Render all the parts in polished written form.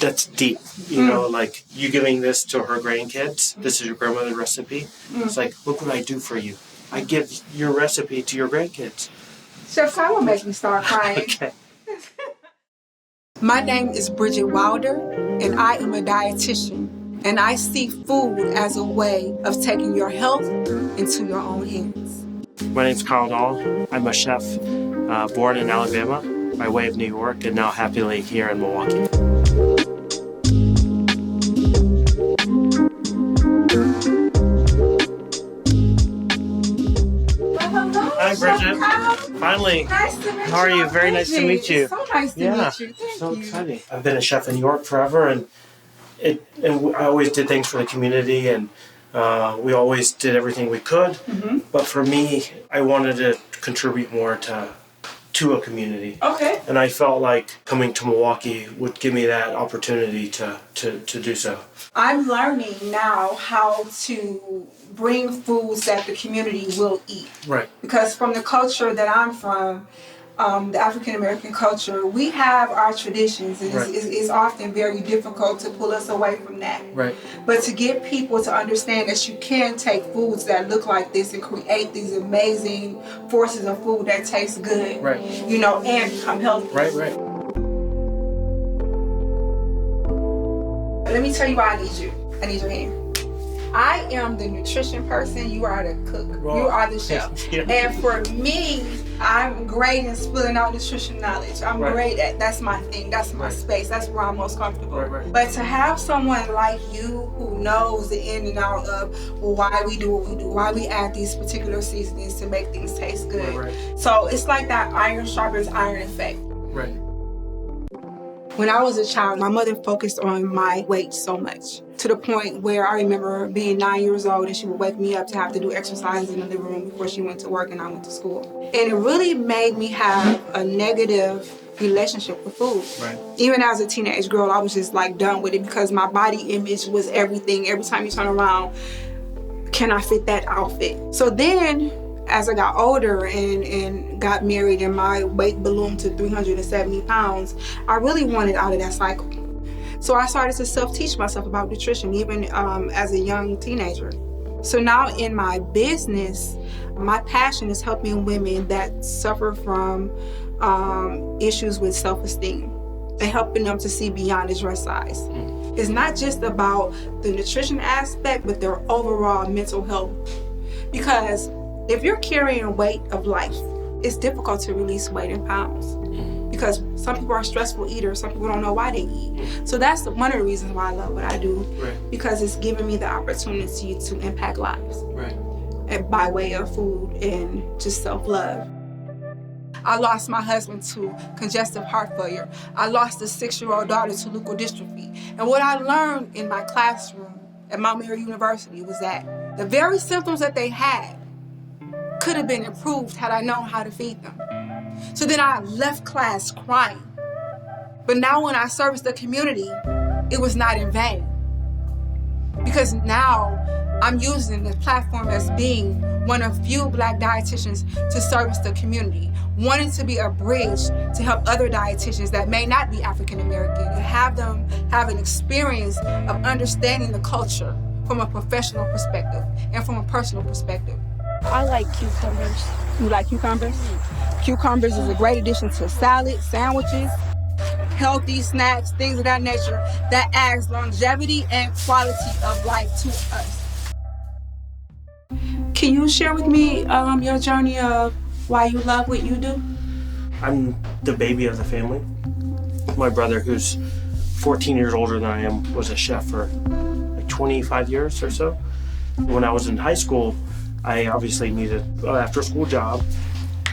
that's deep. You know, like you giving this to her grandkids. This is your grandmother's recipe. It's like, look what I do for you. I give your recipe to your grandkids. Chef, that will make me start crying. Okay. My name is Bridgett Wilder, and I am a dietitian. And I see food as a way of taking your health into your own hands. My name's Knall. I'm a chef born in Alabama by way of New York and now happily here in Milwaukee. Hi, Bridgett. Finally. Nice to meet you. How are you? Very nice to meet you. So nice to meet you. Thank so you. exciting. I've been a chef in New York forever, and I always did things for the community, and we always did everything we could. But for me, I wanted to contribute more to a community. Okay. And I felt like coming to Milwaukee would give me that opportunity to do so. I'm learning now how to bring foods that the community will eat. Right. Because from the culture that I'm from, the African American culture, we have our traditions, and it's often very difficult to pull us away from that. Right. But to get people to understand that you can take foods that look like this and create these amazing forces of food that taste good, right. You know, and become healthy. Right, right. Let me tell you why I need you. I need your hand. I am the nutrition person. You are the cook. Well, you are the chef. Yeah. And for me, I'm great in spilling out nutrition knowledge. I'm great at, that's my thing. That's my space. That's where I'm most comfortable. Right. But to have someone like you who knows the in and out of why we do what we do, why we add these particular seasonings to make things taste good. Right. So it's like that iron sharpens iron effect. Right. When I was a child, my mother focused on my weight so much, to the point where I remember being 9 years old and she would wake me up to have to do exercise in the living room before she went to work and I went to school. And it really made me have a negative relationship with food. Right. Even as a teenage girl, I was just like done with it because my body image was everything. Every time you turn around, can I fit that outfit? So then, as I got older and got married and my weight ballooned to 370 pounds, I really wanted out of that cycle. So I started to self-teach myself about nutrition, even as a young teenager. So now in my business, my passion is helping women that suffer from issues with self-esteem and helping them to see beyond the dress size. It's not just about the nutrition aspect, but their overall mental health. Because if you're carrying weight of life, it's difficult to release weight in pounds because some people are stressful eaters, some people don't know why they eat. So that's one of the reasons why I love what I do, because it's giving me the opportunity to impact lives and by way of food and just self-love. I lost my husband to congestive heart failure. I lost a 6-year-old daughter to leukodystrophy. And what I learned in my classroom at Mount Mary University was that the very symptoms that they had could have been improved had I known how to feed them. So then I left class crying. But now when I service the community, it was not in vain. Because now I'm using this platform as being one of few Black dietitians to service the community, wanting to be a bridge to help other dietitians that may not be African American and have them have an experience of understanding the culture from a professional perspective and from a personal perspective. I like cucumbers. You like cucumbers? Cucumbers is a great addition to salad, sandwiches, healthy snacks, things of that nature that adds longevity and quality of life to us. Can you share with me your journey of why you love what you do? I'm the baby of the family. My brother, who's 14 years older than I am, was a chef for like 25 years or so. When I was in high school, I obviously needed an after-school job,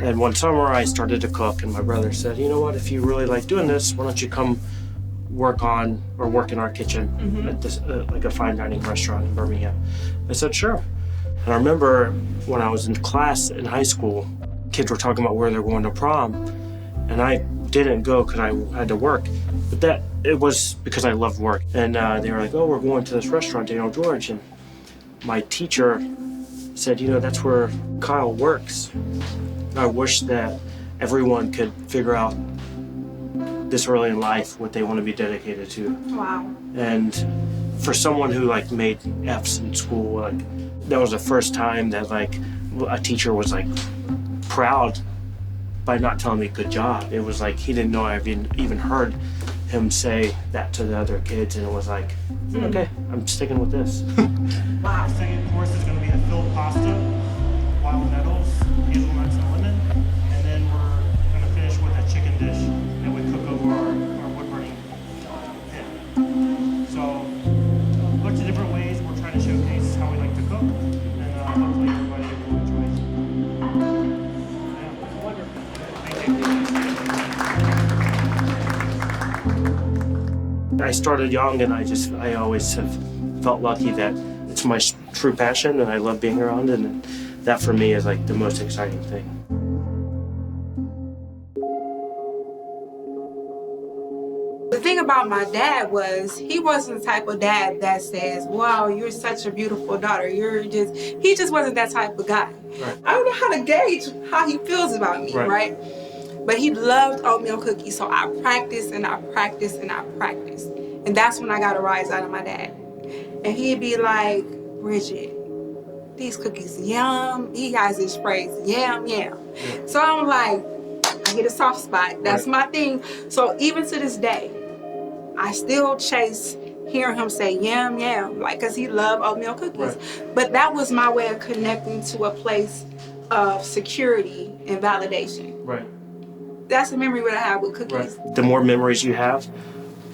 and one summer I started to cook, and my brother said, you know what, if you really like doing this, why don't you come work in our kitchen at this like a fine dining restaurant in Birmingham. I said, sure. And I remember when I was in class in high school, kids were talking about where they're going to prom, and I didn't go because I had to work, but it was because I loved work. And they were like, oh, we're going to this restaurant, Daniel George, and my teacher said, you know, that's where Kyle works. I wish that everyone could figure out this early in life what they want to be dedicated to. Wow. And for someone who like made F's in school, like that was the first time that like a teacher was like proud by not telling me good job. It was like he didn't know I even heard him say that to the other kids, and it was like, okay, I'm sticking with this. Wow. The second course is going to be a filled pasta, wild nettles, hazelnuts, and lemon, and then we're going to finish with a chicken dish that we cook over our wood-burning pit. So, a bunch of different ways we're trying to showcase how we like to cook, and hopefully everybody will enjoy it. Yeah, wonderful. Thank you. I started young, and I always have felt lucky that it's my true passion, and I love being around, and that for me is like the most exciting thing. The thing about my dad was he wasn't the type of dad that says, wow, you're such a beautiful daughter. He just wasn't that type of guy. Right. I don't know how to gauge how he feels about me, right? But he loved oatmeal cookies, so I practiced and I practiced and I practiced. And that's when I got a rise out of my dad. And he'd be like, Bridgett, these cookies, yum. He has this phrase, yum, yum. Yeah. So I'm like, I get a soft spot. That's my thing. So even to this day, I still chase hearing him say yum, yum, like, because he loved oatmeal cookies. Right. But that was my way of connecting to a place of security and validation. Right. That's a memory that I have with cookies. Right. The more memories you have,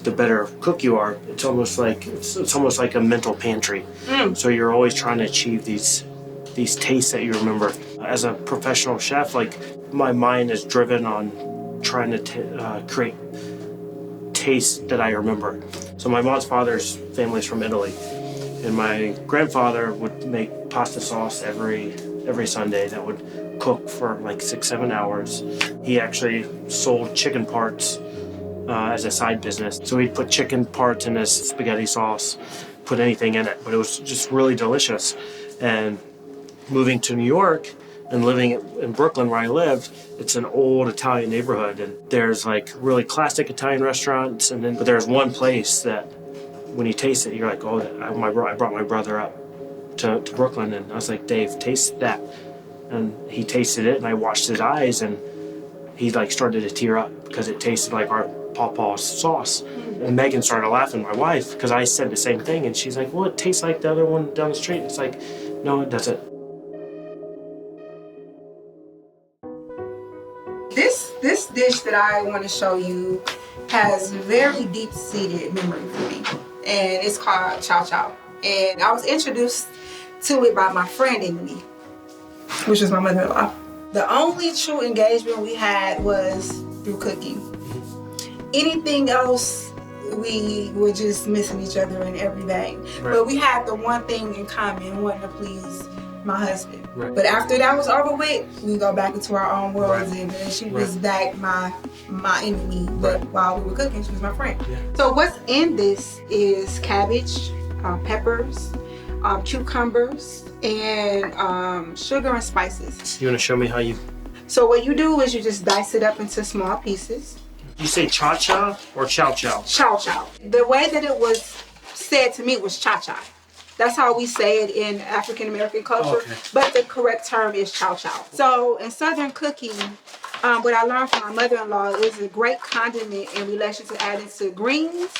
the better cook you are. It's almost like a mental pantry. So you're always trying to achieve these tastes that you remember. As a professional chef, like my mind is driven on trying to create tastes that I remember. So my mom's father's family is from Italy, and my grandfather would make pasta sauce every Sunday that would cook for like 6-7 hours. He actually sold chicken parts as a side business. So he'd put chicken parts in his spaghetti sauce, put anything in it, but it was just really delicious. And moving to New York and living in Brooklyn where I lived, it's an old Italian neighborhood, and there's like really classic Italian restaurants, but there's one place that when you taste it, you're like, oh, I brought my brother up to Brooklyn, and I was like, Dave, taste that. And he tasted it, and I watched his eyes, and he like started to tear up because it tasted like our pawpaw's sauce. And Megan started laughing, my wife, because I said the same thing, and she's like, well, it tastes like the other one down the street. It's like, no, it doesn't. This dish that I want to show you has very deep-seated memory for me, and it's called chow chow. And I was introduced to it by my friend Emily, which is my mother-in-law. The only true engagement we had was through cooking. Anything else, we were just missing each other in everything. Right. But we had the one thing in common, wanting to please my husband. Right. But after that was over with, we go back into our own worlds, and she was back my enemy. But while we were cooking, she was my friend. Yeah. So what's in this is cabbage, peppers, cucumbers, and sugar and spices. You want to show me how you... So what you do is you just dice it up into small pieces. You say cha-cha or chow-chow? Chow-chow. The way that it was said to me was cha-cha. That's how we say it in African American culture, but the correct term is chow-chow. So in Southern cooking, what I learned from my mother-in-law is a great condiment in relation to adding to greens.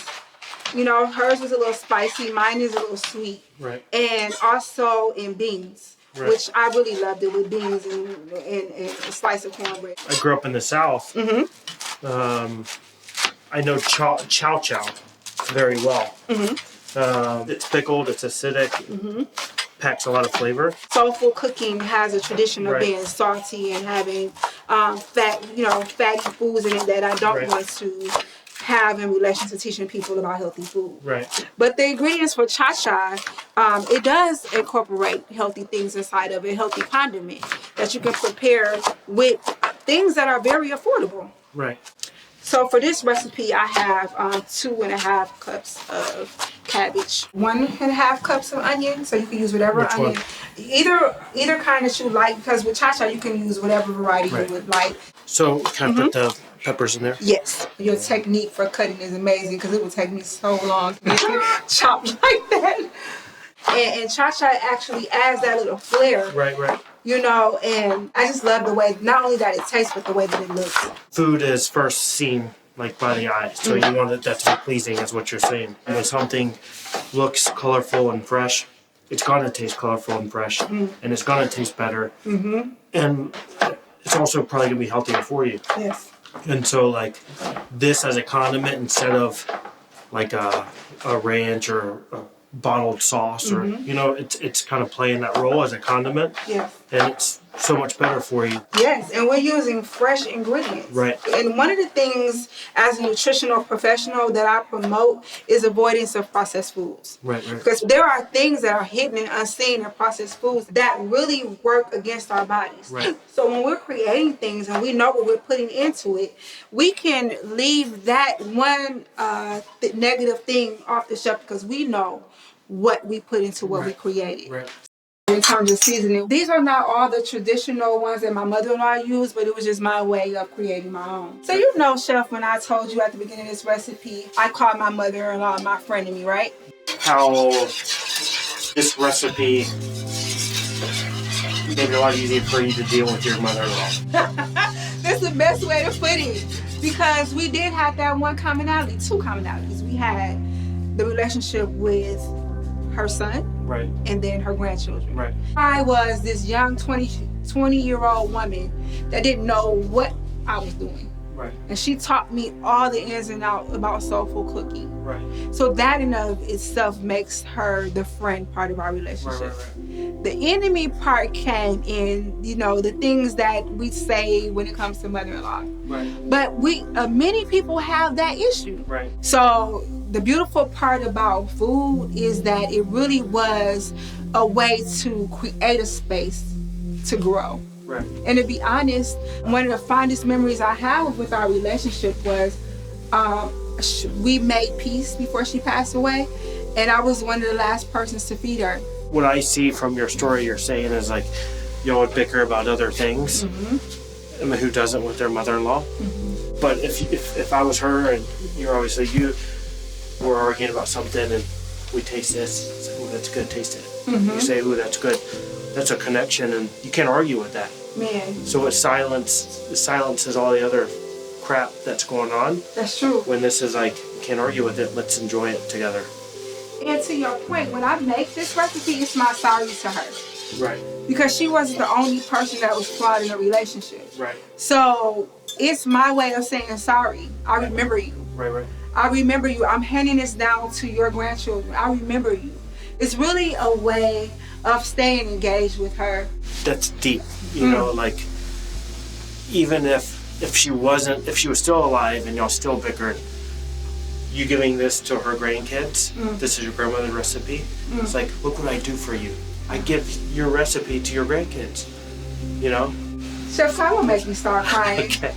You know, hers was a little spicy, mine is a little sweet. Right. And also in beans, which I really loved it with beans and a slice of cornbread. I grew up in the South. I know chow-chow very well. It's pickled, it's acidic, packs a lot of flavor. Soulful cooking has a tradition of being salty and having fatty foods in it that I don't want to have in relation to teaching people about healthy food. Right. But the ingredients for cha-cha, it does incorporate healthy things inside of it, healthy condiment that you can prepare with things that are very affordable. Right. So for this recipe, I have 2.5 cups of cabbage, 1.5 cups of onion. So you can use whatever onion, either kind that you like, because with cha-cha you can use whatever variety you would like. So can I put the peppers in there? Yes. Your technique for cutting is amazing because it would take me so long to make it chopped like that. And cha-cha actually adds that little flair. Right. You know, and I just love the way, not only that it tastes, but the way that it looks. Food is first seen like by the eye, so you want that to be pleasing, is what you're saying. And when something looks colorful and fresh, it's gonna taste colorful and fresh, and it's gonna taste better, and it's also probably gonna be healthier for you. Yes. And so, like this as a condiment instead of like a ranch or a bottled sauce, or you know, it's kind of playing that role as a condiment. Yes. And it's so much better for you. Yes, and we're using fresh ingredients. Right. And one of the things as a nutritional professional that I promote is avoidance of processed foods. Right. Because there are things that are hidden and unseen in processed foods that really work against our bodies. Right. So when we're creating things and we know what we're putting into it, we can leave that one negative thing off the shelf because we know what we put into what we created. Right. In terms of seasoning, these are not all the traditional ones that my mother-in-law used, but it was just my way of creating my own. So you know, Chef, when I told you at the beginning of this recipe, I called my mother-in-law my frenemy, right? How this recipe made it a lot easier for you to deal with your mother-in-law. That's the best way to put it, because we did have that one commonality, two commonalities. We had the relationship with her son, Right. and then her grandchildren. Right. I was this young 20-year-old woman that didn't know what I was doing. Right. And she taught me all the ins and outs about soulful cooking. Right. So that in of itself makes her the friend part of our relationship. Right. The enemy part came in, you know, the things that we say when it comes to mother-in-law. Right. But many people have that issue. Right. So the beautiful part about food is that it really was a way to create a space to grow. Right. And to be honest, one of the fondest memories I have with our relationship was we made peace before she passed away, and I was one of the last persons to feed her. What I see from your story you're saying is like y'all would bicker about other things. I mean, who doesn't with their mother-in-law? But if I was her and you're obviously you were arguing about something and we taste this, it's like, oh, that's good, taste it. You say, oh, that's good. That's a connection, and you can't argue with that. Man. So it silences all the other crap that's going on. That's true. When this is like, you can't argue with it, let's enjoy it together. And to your point, when I make this recipe, it's my sorry to her. Right. Because she wasn't the only person that was flawed in a relationship. Right. So it's my way of saying sorry. I remember you. Right. I remember you. I'm handing this down to your grandchildren. I remember you. It's really a way of staying engaged with her. That's deep. You know, like even if she was still alive and y'all still bickered, you giving this to her grandkids, this is your grandmother's recipe. It's like, look what I do for you. I give your recipe to your grandkids. You know? Chef, that will make me start crying. Okay.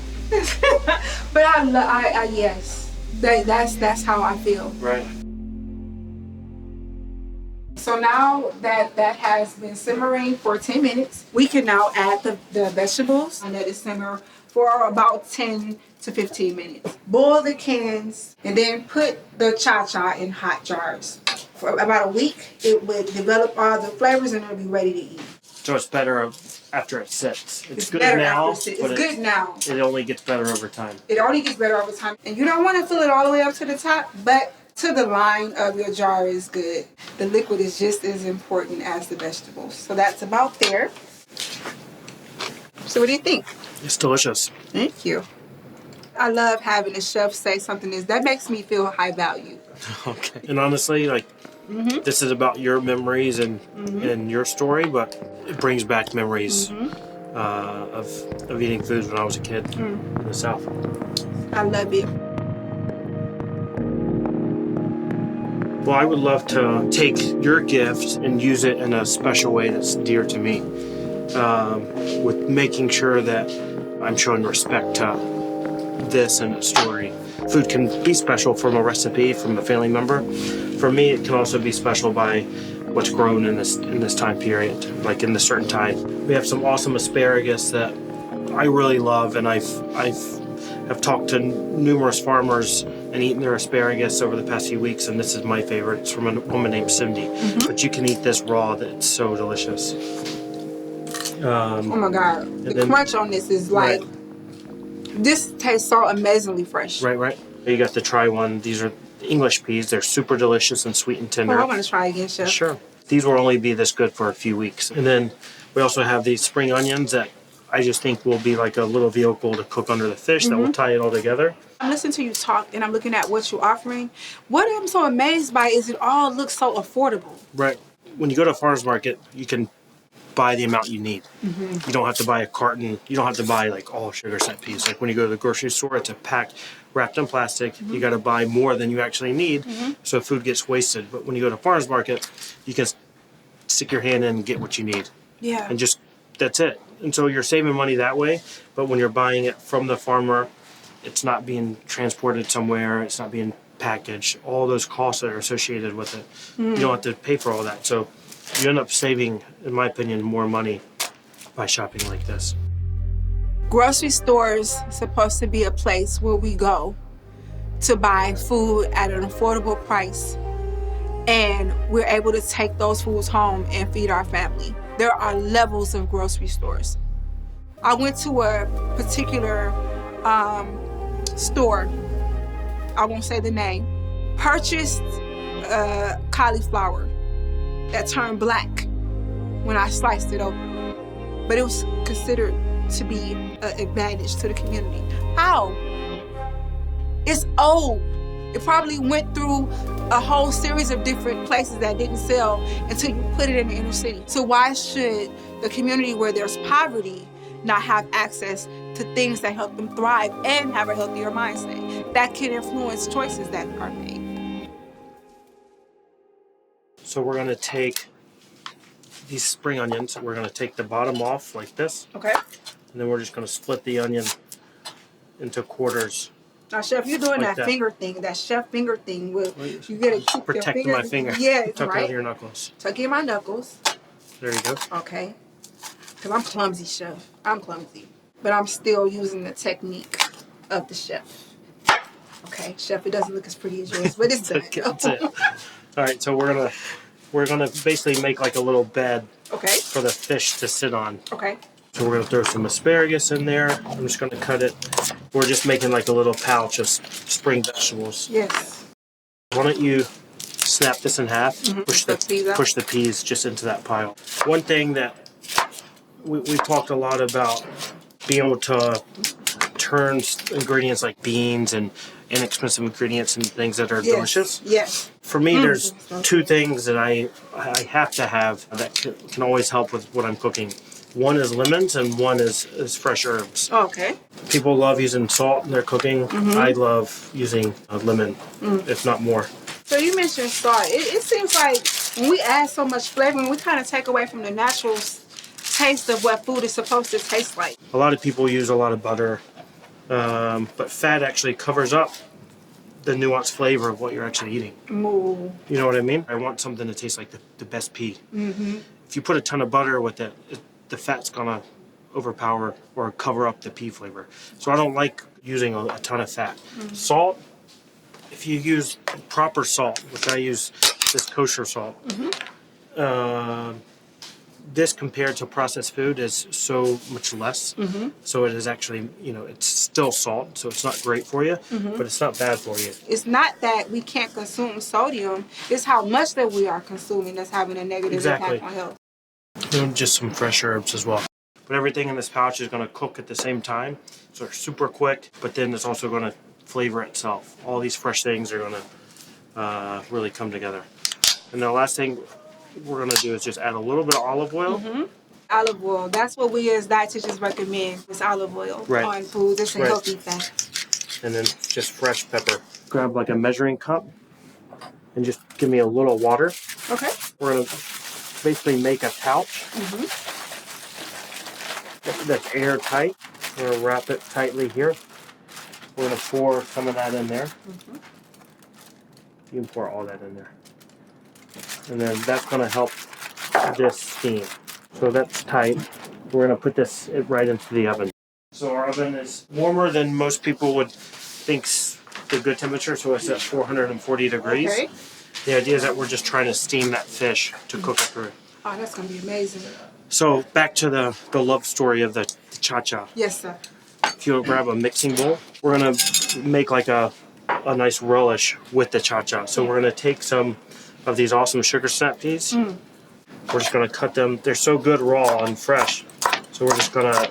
But yes, that's how I feel. Right. So now that has been simmering for 10 minutes, we can now add the vegetables and let it simmer for about 10 to 15 minutes. Boil the cans and then put the cha-cha in hot jars. For about a week, it would develop all the flavors and it'll be ready to eat. So it's better after it sits. It's good better now. after it's good now. It only gets better over time. It only gets better over time. And you don't want to fill it all the way up to the top, but to the line of your jar is good. The liquid is just as important as the vegetables. So that's about there. So what do you think? It's delicious. Thank you. I love having a chef say something that makes me feel high value. Okay. And honestly, like, this is about your memories and your story, but it brings back memories of eating foods when I was a kid in the South. I love it. Well, I would love to take your gift and use it in a special way that's dear to me, with making sure that I'm showing respect to this and its story. Food can be special from a recipe, from a family member. For me, it can also be special by what's grown in this time period, like in this certain time. We have some awesome asparagus that I really love, and I've have talked to numerous farmers and eaten their asparagus over the past few weeks, and this is my favorite. It's from a woman named Cindy. But you can eat this raw. It's so delicious. Oh my God. The crunch on this is like, this tastes so amazingly fresh. Right. You got to try one. These are English peas. They're super delicious and sweet and tender. Oh, I want to try again, Chef. Sure. These will only be this good for a few weeks. And then we also have these spring onions that I just think will be like a little vehicle to cook under the fish that will tie it all together. I'm listening to you talk and I'm looking at what you're offering. What I'm so amazed by is it all looks so affordable. Right. When you go to a farmer's market, you can buy the amount you need. You don't have to buy a carton. You don't have to buy like all sugar set peas. Like when you go to the grocery store, it's a pack wrapped in plastic. You got to buy more than you actually need, so food gets wasted. But when you go to a farmer's market, you can stick your hand in and get what you need. Yeah. And just, that's it. And so you're saving money that way, but when you're buying it from the farmer, it's not being transported somewhere, it's not being packaged, all those costs that are associated with it. You don't have to pay for all that. So you end up saving, in my opinion, more money by shopping like this. Grocery stores are supposed to be a place where we go to buy food at an affordable price, and we're able to take those foods home and feed our family. There are levels of grocery stores. I went to a particular store, I won't say the name, purchased cauliflower that turned black when I sliced it open. But it was considered to be an advantage to the community. How? It's old. It probably went through a whole series of different places that didn't sell until you put it in the inner city. So why should the community where there's poverty not have access to things that help them thrive and have a healthier mindset that can influence choices that are made? So we're gonna take these spring onions, we're gonna take the bottom off like this. Okay. And then we're just gonna split the onion into quarters. Now, Chef, you're doing Like that finger thing, that chef finger thing. Where you gotta keep Protect your my fingers. finger. Yeah, Tuck right. out your knuckles. Tuck in my knuckles. There you go. Okay. Because I'm clumsy, Chef. I'm clumsy. But I'm still using the technique of the chef. Okay, Chef, it doesn't look as pretty as yours, but it's done. That's it. All right, so we're gonna basically make like a little bed Okay. for the fish to sit on. Okay. So we're gonna throw some asparagus in there. I'm just gonna cut it. We're just making like a little pouch of spring vegetables. Yes. Why don't you snap this in half? Push the peas just into that pile. One thing that we've talked a lot about, being able to turn ingredients like beans and inexpensive ingredients into things that are delicious. Yes. For me, there's two things that I have to have that can always help with what I'm cooking. One is lemons and one is fresh herbs. Okay. People love using salt in their cooking. I love using lemon, if not more. So you mentioned salt. It seems like when we add so much flavor, we kind of take away from the natural taste of what food is supposed to taste like. A lot of people use a lot of butter, but fat actually covers up the nuanced flavor of what you're actually eating. Ooh. You know what I mean? I want something to taste like the best pea. If you put a ton of butter with it, the fat's gonna overpower or cover up the pea flavor. So I don't like using a ton of fat. Salt, if you use proper salt, which I use this kosher salt, this compared to processed food is so much less. So it is actually, it's still salt, so it's not great for you, but it's not bad for you. It's not that we can't consume sodium, it's how much that we are consuming that's having a negative impact on health. And just some fresh herbs as well. But everything in this pouch is going to cook at the same time, so it's super quick, but then it's also going to flavor itself. All these fresh things are going to really come together. And the last thing we're going to do is just add a little bit of olive oil. Olive oil, that's what we as dietitians recommend, is olive oil on food. It's a healthy fat. And then just fresh pepper. Grab like a measuring cup and just give me a little water. Okay. We're going to basically make a pouch that's airtight. We're going to wrap it tightly here. We're going to pour some of that in there. You can pour all that in there. And then that's going to help this steam. So that's tight. We're going to put this right into the oven. So our oven is warmer than most people would think's the good temperature, so it's at 440 degrees. Okay. The idea is that we're just trying to steam that fish to cook it through. Oh, that's gonna be amazing. So back to the love story of the cha-cha. Yes, sir. If you'll grab a mixing bowl, we're gonna make like a nice relish with the cha-cha. So we're gonna take some of these awesome sugar snap peas. We're just gonna cut them. They're so good raw and fresh. So we're just gonna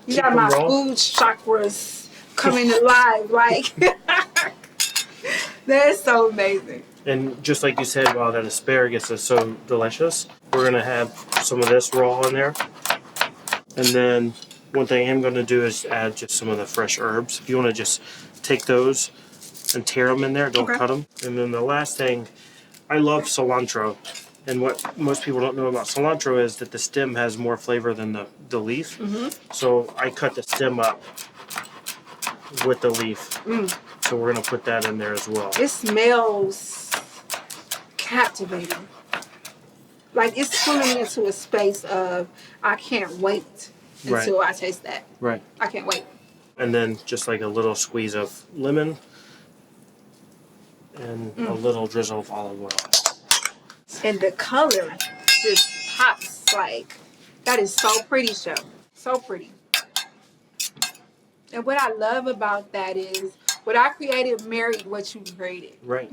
You got my food chakras coming alive, like that's so amazing. And just like you said, wow, that asparagus is so delicious. We're gonna have some of this raw in there. And then one thing I'm gonna do is add just some of the fresh herbs. If you wanna just take those and tear them in there, don't cut them. And then the last thing, I love cilantro. And what most people don't know about cilantro is that the stem has more flavor than the leaf. So I cut the stem up with the leaf. So we're gonna put that in there as well. It smells captivating. Like it's pulling me into a space of I can't wait until I taste that. Right. I can't wait. And then just like a little squeeze of lemon and a little drizzle of olive oil. And the color just pops. Like that is so pretty, Chef. So pretty. And what I love about that is what I created married what you created. Right.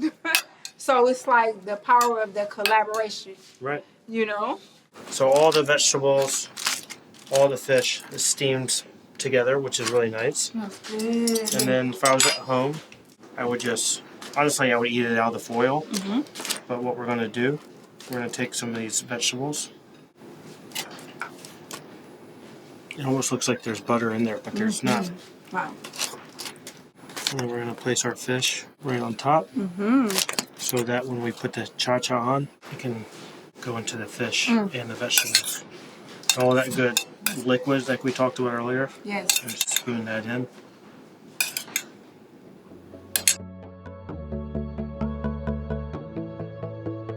So it's like the power of the collaboration. Right. You know? So all the vegetables, all the fish is steamed together, which is really nice. And then if I was at home, I would just, honestly, I would eat it out of the foil. But what we're gonna do, we're gonna take some of these vegetables. It almost looks like there's butter in there, but there's not. Wow. And then we're gonna place our fish right on top, so that when we put the cha-cha on, it can go into the fish and the vegetables. All that good liquids like we talked about earlier. Yes. And just spoon that in.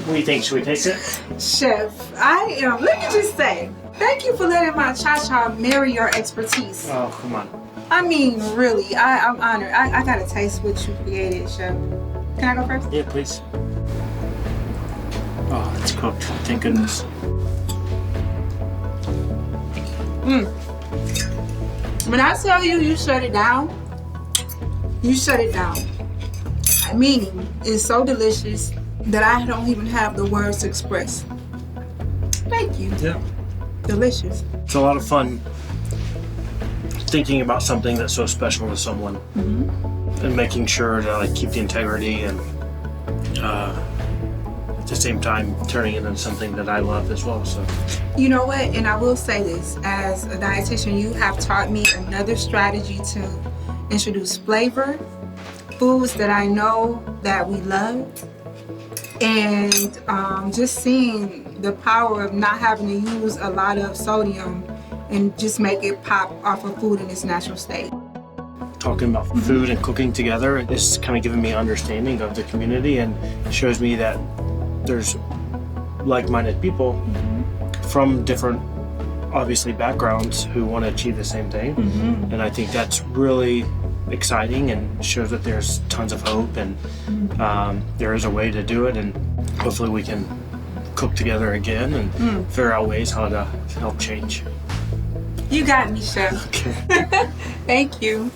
What do you think? Should we taste it? Chef, I am, let me just say, thank you for letting my cha-cha marry your expertise. Oh, come on. I mean, really, I'm honored. I gotta taste what you created, Chef. Can I go first? Yeah, please. Oh, it's cooked. Thank goodness. When I tell you, you shut it down, you shut it down. Meaning, it's so delicious that I don't even have the words to express. Thank you. Yeah. Delicious. It's a lot of fun thinking about something that's so special to someone and making sure to like keep the integrity and at the same time turning it into something that I love as well. So You know what? And I will say this, as a dietitian, you have taught me another strategy to introduce flavor, foods that I know that we love, and just seeing the power of not having to use a lot of sodium and just make it pop off of food in its natural state. talking about food and cooking together is kind of giving me understanding of the community and shows me that there's like-minded people from different, obviously, backgrounds who want to achieve the same thing. And I think that's really exciting and shows that there's tons of hope and there is a way to do it, and hopefully we can cook together again and figure out ways how to help change. You got me, Chef. Okay. Thank you.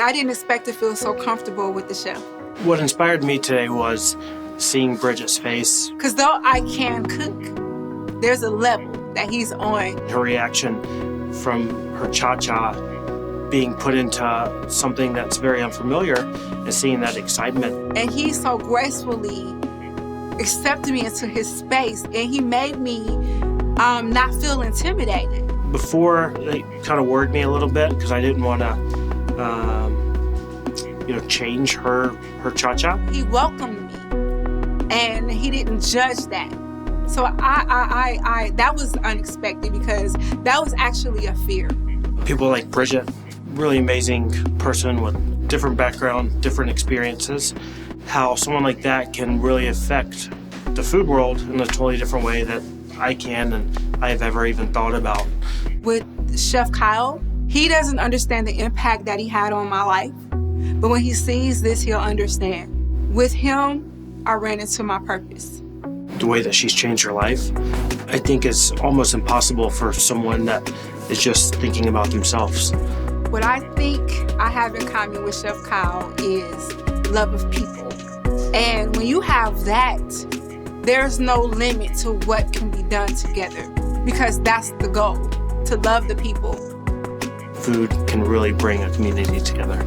I didn't expect to feel so comfortable with the chef. What inspired me today was seeing Bridgett's face, Because though I can cook, there's a level that he's on. her reaction from her cha-cha being put into something that's very unfamiliar and seeing that excitement. And he so gracefully accepted me into his space, and he made me not feel intimidated. Before, it kind of worried me a little bit because I didn't want to change her cha-cha. He welcomed me, and he didn't judge that. So I that was unexpected, because that was actually a fear. People like Bridgett, really amazing person with different background, different experiences. How someone like that can really affect the food world in a totally different way that I can, and I've ever even thought about. With Chef Kyle, he doesn't understand the impact that he had on my life. But when he sees this, he'll understand. With him, I ran into my purpose. The way that she's changed her life, I think it's almost impossible for someone that is just thinking about themselves. What I think I have in common with Chef Kyle is love of people. And when you have that, there's no limit to what can be done together, because that's the goal, to love the people. Food can really bring a community together.